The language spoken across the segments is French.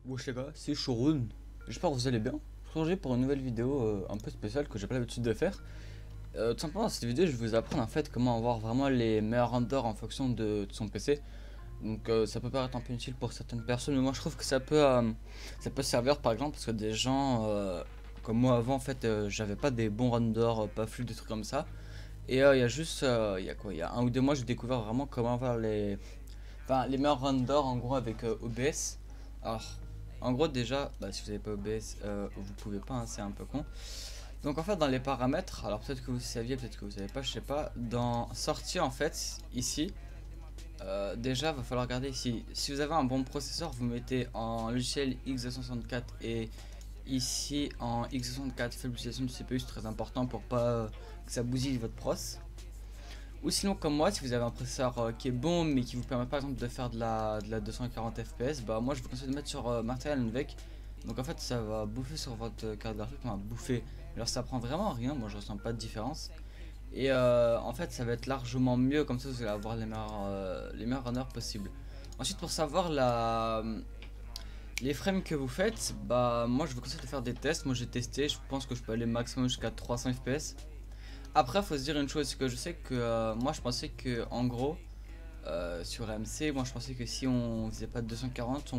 Wesh les gars, c'est Shurun. J'espère que vous allez bien. Je suis pour une nouvelle vidéo un peu spéciale que j'ai pas l'habitude de faire. Tout simplement dans cette vidéo je vais vous apprendre en fait comment avoir vraiment les meilleurs renders en fonction de son PC. Donc ça peut paraître un peu inutile pour certaines personnes, mais moi je trouve que ça peut servir par exemple parce que des gens comme moi avant en fait j'avais pas des bons renders, pas fluides, des trucs comme ça. Et il y a juste, il y a 1 ou 2 mois j'ai découvert vraiment comment avoir les meilleurs renders en gros avec OBS. Alors en gros déjà, si vous n'avez pas OBS, vous pouvez pas, hein, c'est un peu con. Donc en fait dans les paramètres, alors peut-être que vous saviez, peut-être que vous savez pas, je sais pas, dans sortie en fait, ici, déjà va falloir regarder ici. Si vous avez un bon processeur, vous mettez en logiciel x264 et ici en x64 faible utilisation du CPU, c'est très important pour pas que ça bousille votre pros. Ou sinon comme moi, si vous avez un processeur qui est bon mais qui vous permet par exemple de faire de la 240 fps, moi je vous conseille de mettre sur Martial NVEC. Donc en fait ça va bouffer sur votre carte graphique, on va bouffer. Alors ça prend vraiment rien, moi je ressens pas de différence. Et en fait ça va être largement mieux, comme ça vous allez avoir les meilleurs runners possibles. Ensuite pour savoir les frames que vous faites, moi je vous conseille de faire des tests. Moi j'ai testé, je pense que je peux aller maximum jusqu'à 300 fps. Après faut se dire une chose, que je sais que moi je pensais que en gros sur AMC, moi je pensais que si on faisait pas de 240,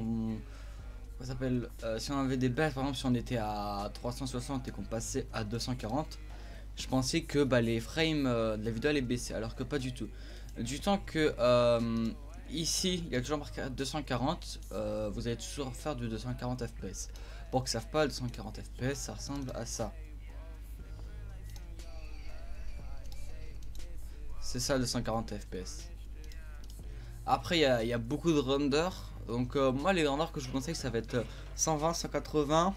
si on avait des baisses, par exemple si on était à 360 et qu'on passait à 240, je pensais que les frames de la vidéo allaient baisser, alors que pas du tout. Du temps que ici il y a toujours marqué à 240, vous allez toujours faire du 240 fps. Pour qu'ils ne savent pas, le 240 fps ça ressemble à ça. C'est ça le 240 fps. Après il y a beaucoup de renders. Donc moi les renders que je vous conseille ça va être 120, 180,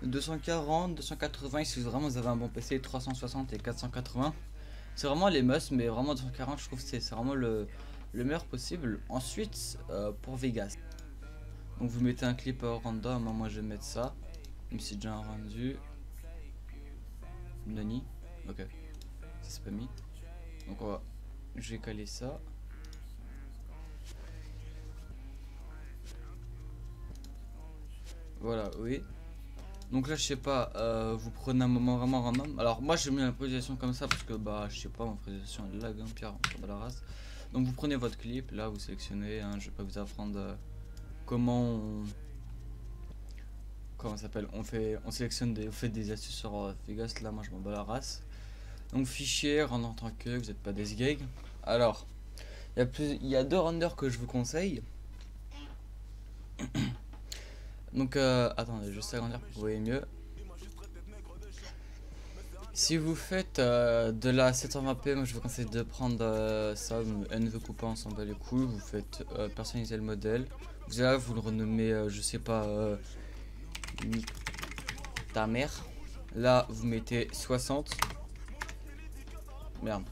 240, 280 si vraiment vous avez un bon PC, 360 et 480. C'est vraiment les must, mais vraiment 240 je trouve que c'est vraiment le meilleur possible. Ensuite pour Vegas, donc vous mettez un clip random, moi je vais mettre ça, même si c'est déjà un rendu. Nani, ok, ça c'est pas mis. Donc je vais caler ça. Voilà, oui. Donc là je sais pas, vous prenez un moment vraiment random. Alors moi j'ai mis la position comme ça parce que je sais pas, ma position est lag, hein, Pierre, on de la race. Donc vous prenez votre clip, là vous sélectionnez, hein, je vais pas vous apprendre comment ça s'appelle, on sélectionne on fait des astuces sur Vegas, là moi je m'en bats la race. Donc fichier, rendre en tant que, vous n'êtes pas des gigs. Alors, il y a 2 renders que je vous conseille. Donc attendez, je vais agrandir pour que vous voyez mieux. Si vous faites de la 720p, moi je vous conseille de prendre ça, NV coupant, on s'en bat les couilles. Vous faites personnaliser le modèle. Vous le renommez, je sais pas, ta mère. Là vous mettez 60. Merde,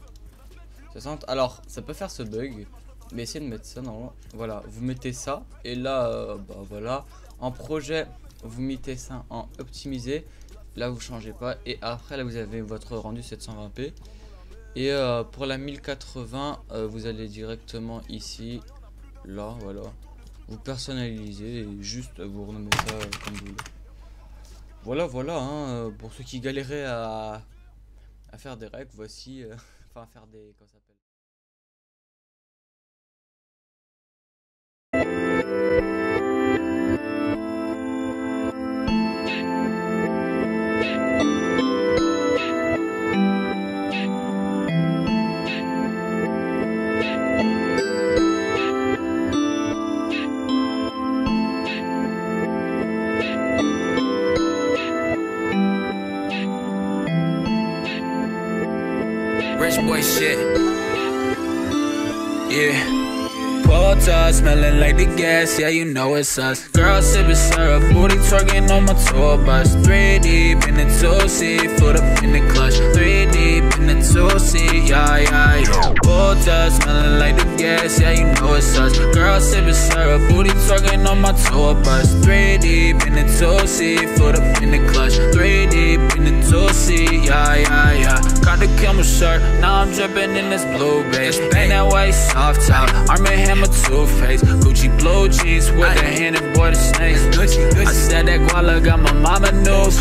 60. Alors ça peut faire ce bug, mais essayez de mettre ça normalement. Voilà, vous mettez ça et là voilà, en projet vous mettez ça en optimisé, là vous changez pas, et après là vous avez votre rendu 720p. Et pour la 1080 vous allez directement ici, là voilà, vous personnalisez et juste vous renommez ça comme vous voulez. Voilà hein, pour ceux qui galéraient à faire des règles, voici enfin faire des, comment ça s'appelle, rich boy shit. Yeah. Porta smelling like the gas, yeah, you know it's us. Girl sipping syrup, booty twerking on my tour bus. 3 deep in the 2-seat, foot up in the clutch. 3 deep in the 2-seat, yeah. Porta smelling like the gas, yeah, you know it's us. Girl sipping syrup, booty twerking on my tour bus. 3 deep in the 2-seat, foot up in the clutch. 3 deep in the 2-seat, yeah. Got the camel shirt, now I'm dripping in this blue base. Bang that white soft top, Arm & Hammer toothpaste. Gucci blue jeans with the hand and boy the snakes. I said that guala got my mama news.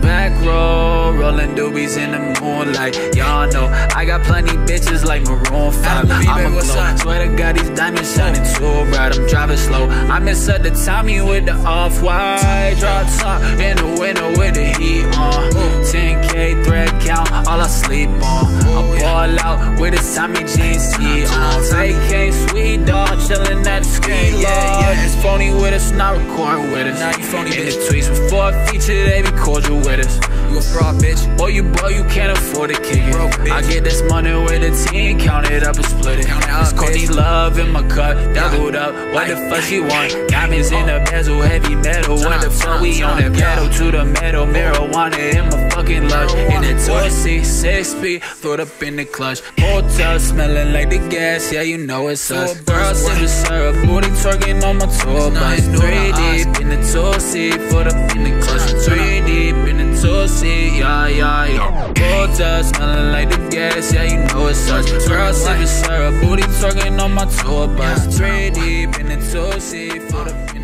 Back row, rolling doobies in the moonlight. Y'all know I got plenty bitches like Maroon 5. I'm a glow. Swear to God, these diamonds shining too bright. I'm driving slow. I miss at the Tommy with the off-white. Drop top in the winter with the heat on. 10K thread count, all I sleep on. I ball out with a Tommy jeans tee on. Vacay, sweet dog, chillin' at the ski lodge. It's phony with us, not recording with us. In the tweets before a feature, they be cordial with us. You a fraud, bitch. Boy, you can't afford to kick it. I get this money with a team, count it up and split it. It's Courtney Love in my cup, doubled up. What the fuck she want? Diamonds in the bezel, heavy metal. What the fuck we on that pedal to the metal? Marijuana in my fucking lunch. In the Tootsie, 6-speed, throw it up in the clutch. Hotel smelling like the gas, yeah, you know it's us. Girl sipping syrup, booty twerking on my tour bus. 3 deep in the Tootsie, foot up in the clutch. 3 deep in the Tootsie, yeah, yeah, yeah. Hotel smelling like the gas, yeah, you know it's us. Girl sipping syrup, booty twerking on my tour bus. 3 deep in the Tootsie, foot up in the